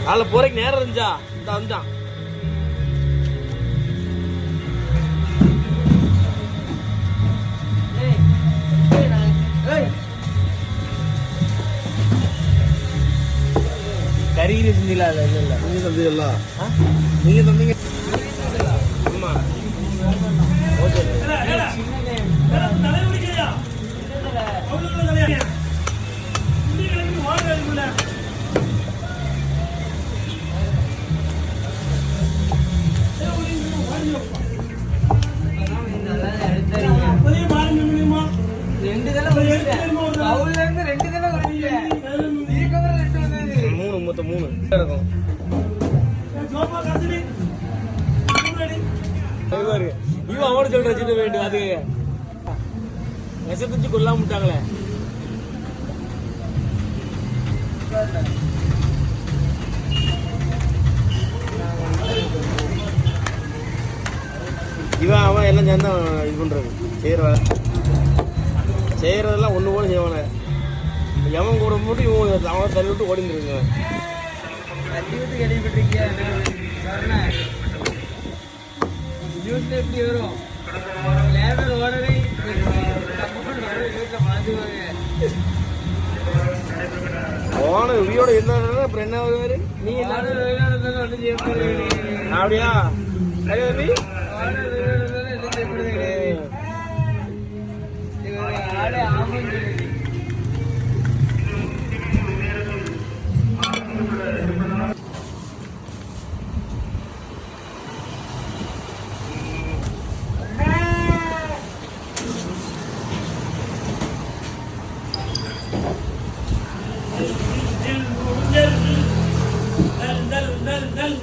அதில் போறதுக்கு நேரம் இருந்துச்சா இந்த வந்துட்டான். கறியில் செஞ்சீங்களா? இல்லை இல்லை இல்லை, நீங்கள் தந்தீங்களா? நீங்கள் தந்தீங்க. ஆமாம், ஓகே. மொத்தம் 3 இருக்கும். இவன் அவனோட சொல்ற சின்ன வேண்டும். அது விஷத்தச்சு கொல்லாம விட்டாங்களே. இவன் அவன் எல்லாம் சேர்ந்தா இது பண்றது செய்யறதெல்லாம் ஒண்ணு போல செய்வானே. எவன் கூட போட்டு இவன் அவன் தள்ளி விட்டு ஓடிந்துருங்க. தள்ளி விட்டு கேள்விப்பட்டிருக்கியா? நியூஸ்ல எப்படி வரும்? லேபர் ஓடரை போன வியோட இருந்தா அப்புறம் என்ன வருவாரு? நீ அப்படியா?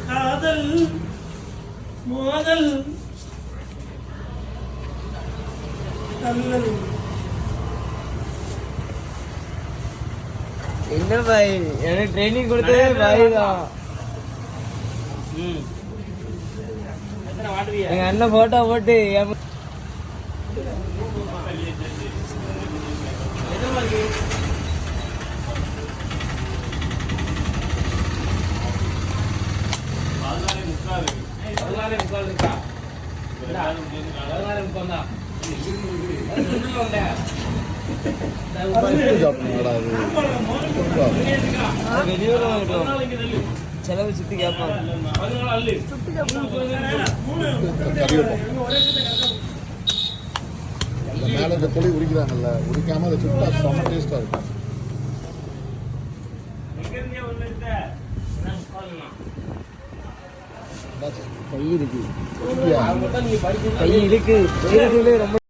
காதல் மோதல் என்ன பாய், எனக்கு ட்ரைனிங் கொடுத்ததே பாய் தான். எங்க அண்ணன் போட்டோ போட்டு செலவு சுத்தி கேட்பாங்க. மேல இந்த புளி உரிக்கிறாங்கல்ல, உரிக்காம அதை சுத்தா செம்ம டேஸ்டா இருக்கும். கை இருக்கு, கை இருக்கு ரொம்ப